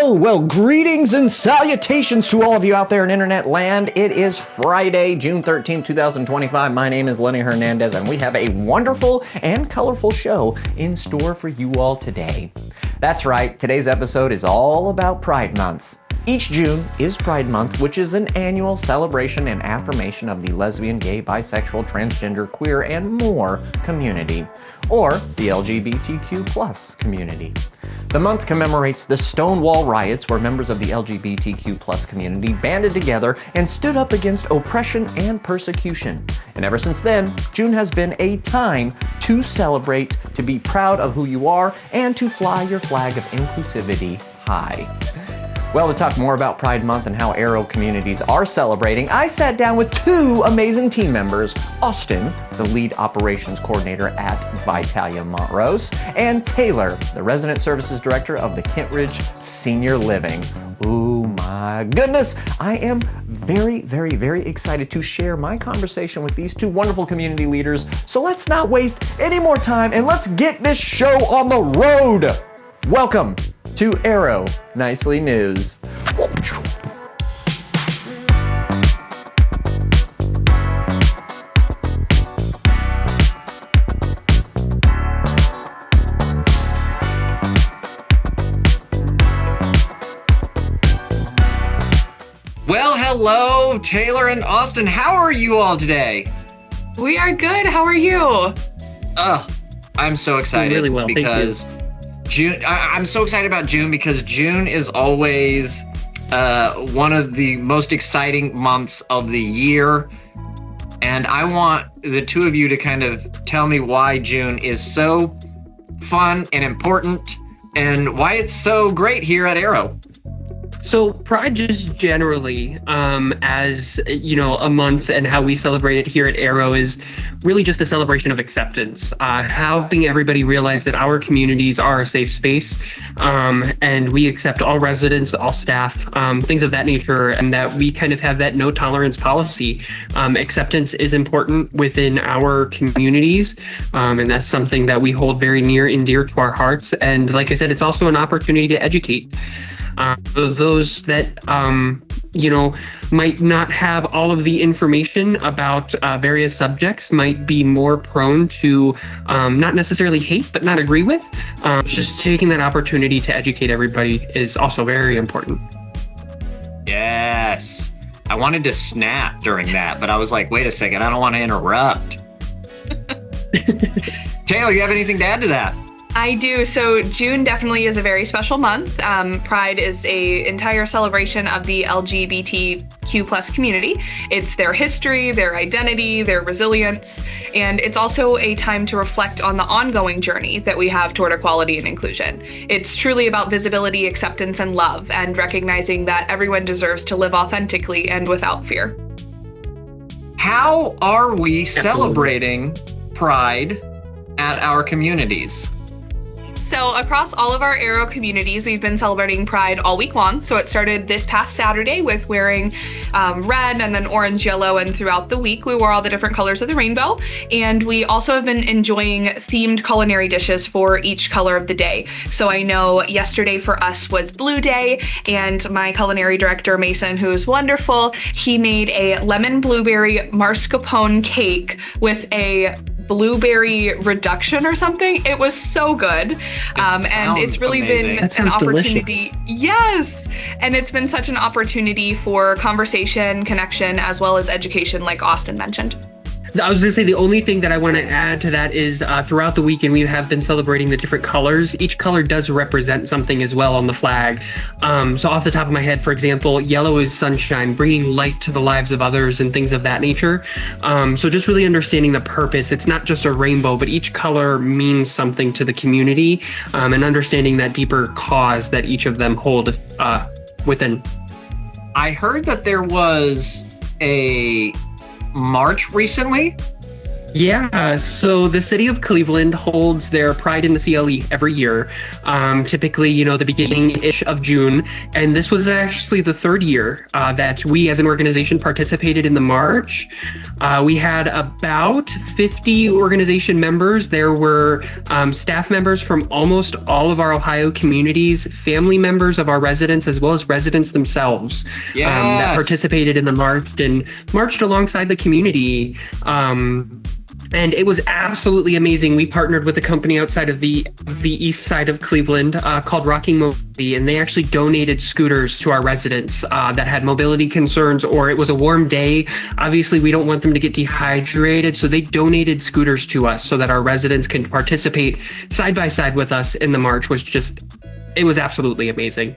Well, greetings and salutations to all of you out there in internet land. It is Friday, June 13th, 2025. My name is Lenny Hernandez, and we have a wonderful and colorful show in store for you all today. That's right, today's episode is all about Pride Month. Each June is Pride Month, which is an annual celebration and affirmation of the lesbian, gay, bisexual, transgender, queer, and more community, or the LGBTQ plus community. The month commemorates the Stonewall riots, where members of the LGBTQ plus community banded together and stood up against oppression and persecution. And ever since then, June has been a time to celebrate, to be proud of who you are, and to fly your flag of inclusivity high. Well, to talk more about Pride Month and how Aero communities are celebrating, I sat down with two amazing team members, Austin, the lead operations coordinator at VITALIA Montrose, and Taylor, the resident services director of the KentRidge Senior Living. Oh my goodness, I am very excited to share my conversation with these two wonderful community leaders. So let's not waste any more time and let's get this show on the road. Welcome to Aero Nicely News. Well, hello, Taylor and Austin. How are you all today? We are good. How are you? Oh, I'm so excited. Really well, because June. I'm so excited about June because June is always one of the most exciting months of the year. And I want the two of you to kind of tell me why June is so fun and important and why it's so great here at Aero. So Pride just generally, as you know, a month and how we celebrate it here at Aero is really just a celebration of acceptance, helping everybody realize that our communities are a safe space, and we accept all residents, all staff, things of that nature, and that we kind of have that no tolerance policy. Acceptance is important within our communities, and that's something that we hold very near and dear to our hearts. And like I said, it's also an opportunity to educate. Those that, might not have all of the information about various subjects might be more prone to not necessarily hate, but not agree with. Just taking that opportunity to educate everybody is also very important. Yes. I wanted to snap during that, but I was like, wait a second, I don't want to interrupt. Taylor, you have anything to add to that? I do. So June definitely is a very special month. Pride is an entire celebration of the LGBTQ plus community. It's their history, their identity, their resilience, and it's also a time to reflect on the ongoing journey that we have toward equality and inclusion. It's truly about visibility, acceptance, and love, and recognizing that everyone deserves to live authentically and without fear. How are we celebrating Pride at our communities? So across all of our Aero communities, we've been celebrating Pride all week long. So it started this past Saturday with wearing red and then orange, yellow, and throughout the week we wore all the different colors of the rainbow. And we also have been enjoying themed culinary dishes for each color of the day. So I know yesterday for us was Blue Day, and my culinary director, Mason, who is wonderful, he made a lemon blueberry mascarpone cake with a blueberry reduction or something. It was so good. And it's really amazing. been an opportunity. Delicious. Yes. And it's been such an opportunity for conversation, connection, as well as education, like Austin mentioned. I was going to say the only thing that I want to add to that is throughout the weekend, we have been celebrating the different colors. Each color does represent something as well on the flag. So off the top of my head, for example, yellow is sunshine, bringing light to the lives of others and things of that nature. So just really understanding the purpose. It's not just a rainbow, but each color means something to the community, and understanding that deeper cause that each of them hold within. I heard that there was a march recently Yeah, so the city of Cleveland holds their Pride in the CLE every year, typically, the beginning-ish of June. And this was actually the third year that we as an organization participated in the march. We had about 50 organization members. There were staff members from almost all of our Ohio communities, family members of our residents, as well as residents themselves that participated in the march and marched alongside the community. And it was absolutely amazing. We partnered with a company outside of the east side of Cleveland called Rocking Mobility, and they actually donated scooters to our residents that had mobility concerns, or it was a warm day. Obviously, we don't want them to get dehydrated, so they donated scooters to us so that our residents can participate side by side with us in the march. It was absolutely amazing.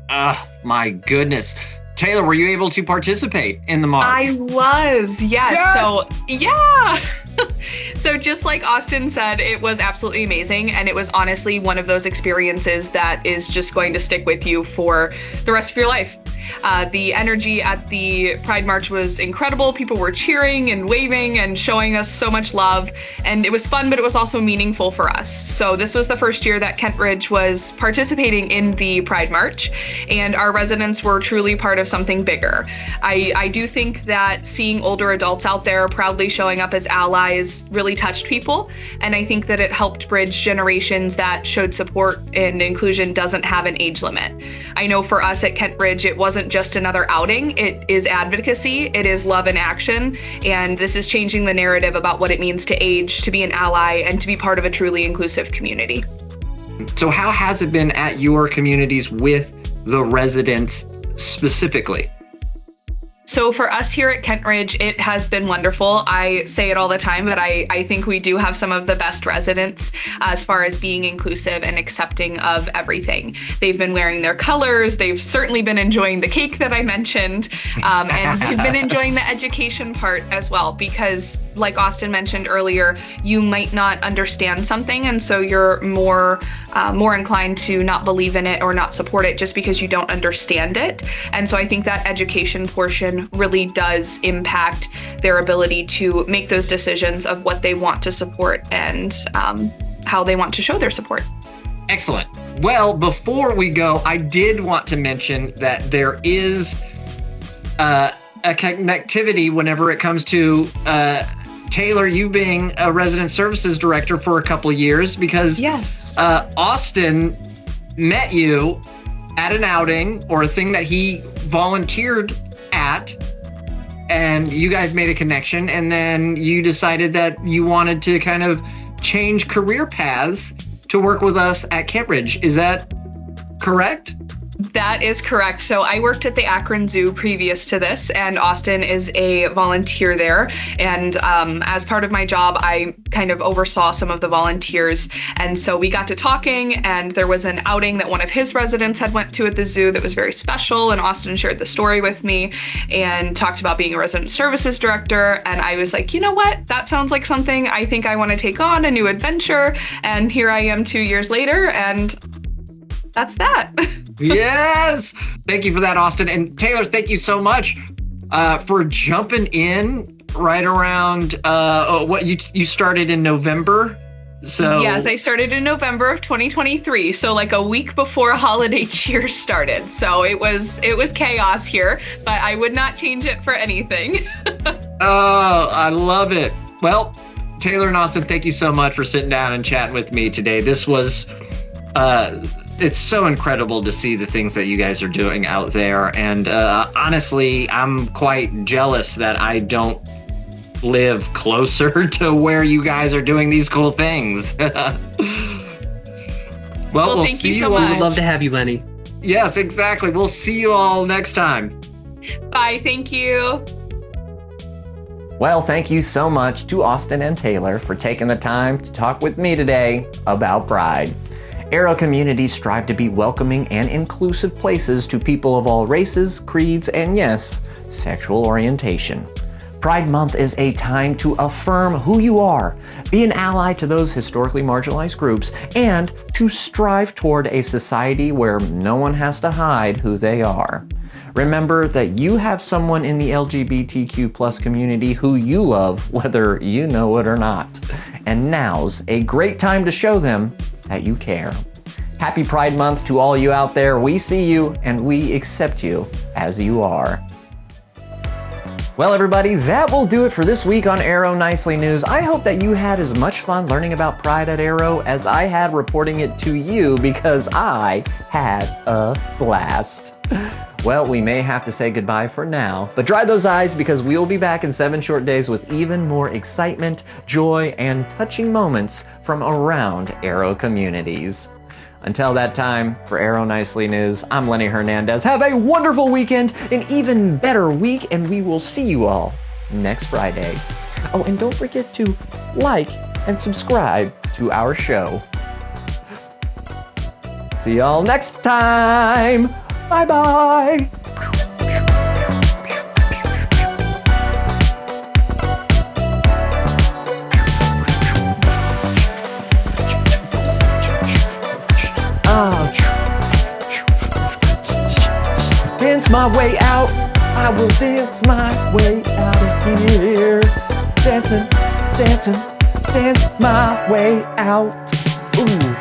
My goodness. Taylor, were you able to participate in the march? I was, yes. So, yeah. So just like Austin said, it was absolutely amazing. And it was honestly one of those experiences that is just going to stick with you for the rest of your life. The energy at the Pride March was incredible. People were cheering and waving and showing us so much love. And it was fun, but it was also meaningful for us. So this was the first year that KentRidge was participating in the Pride March, and our residents were truly part of something bigger. I do think that seeing older adults out there proudly showing up as allies really touched people. And I think that it helped bridge generations that showed support and inclusion doesn't have an age limit. I know for us at KentRidge, it wasn't just another outing. It is advocacy, it is love in action, and this is changing the narrative about what it means to age, to be an ally, and to be part of a truly inclusive community. So how has it been at your communities with the residents specifically? So for us here at KentRidge, it has been wonderful. I say it all the time, but I think we do have some of the best residents as far as being inclusive and accepting of everything. They've been wearing their colors. They've certainly been enjoying the cake that I mentioned, and they've been enjoying the education part as well, because like Austin mentioned earlier, you might not understand something, and so you're more inclined to not believe in it or not support it just because you don't understand it. And so I think that education portion really does impact their ability to make those decisions of what they want to support and how they want to show their support. Excellent. Well, before we go, I did want to mention that there is a connectivity whenever it comes to Taylor, you being a resident services director for a couple of years, because yes. Austin met you at an outing or a thing that he volunteered at, and you guys made a connection, and then you decided that you wanted to kind of change career paths to work with us at KentRidge. Is that correct? That is correct. So I worked at the Akron Zoo previous to this, and Austin is a volunteer there. And as part of my job, I kind of oversaw some of the volunteers. And so we got to talking, and there was an outing that one of his residents had went to at the zoo that was very special. And Austin shared the story with me and talked about being a resident services director. And I was like, you know what? That sounds like something I think I want to take on, a new adventure. And here I am 2 years later, and that's that. Yes. Thank you for that, Austin. And Taylor, thank you so much for jumping in right around what you started in November. So yes, I started in November of 2023. So like a week before holiday cheer started. So it was chaos here, but I would not change it for anything. Oh, I love it. Well, Taylor and Austin, thank you so much for sitting down and chatting with me today. This was it's so incredible to see the things that you guys are doing out there. And honestly, I'm quite jealous that I don't live closer to where you guys are doing these cool things. Well, we'll thank see you so all. much. We'd love to have you, Lenny. Yes, exactly. We'll see you all next time. Bye. Thank you. Well, thank you so much to Austin and Taylor for taking the time to talk with me today about Pride. Aero communities strive to be welcoming and inclusive places to people of all races, creeds, and yes, sexual orientation. Pride Month is a time to affirm who you are, be an ally to those historically marginalized groups, and to strive toward a society where no one has to hide who they are. Remember that you have someone in the LGBTQ plus community who you love, whether you know it or not. And now's a great time to show them that you care. Happy Pride Month to all you out there. We see you and we accept you as you are. Well, everybody, that will do it for this week on Arrow Nicely News. I hope that you had as much fun learning about Pride at Arrow as I had reporting it to you, because I had a blast. Well, we may have to say goodbye for now, but dry those eyes, because we will be back in 7 short days with even more excitement, joy, and touching moments from around Arrow communities. Until that time, for Arrow Nicely News, I'm Lenny Hernandez. Have a wonderful weekend, an even better week, and we will see you all next Friday. Oh, and don't forget to like and subscribe to our show. See y'all next time. Bye-bye. Dance my way out. I will dance my way out of here. Dancing, dancing, dance my way out. Ooh.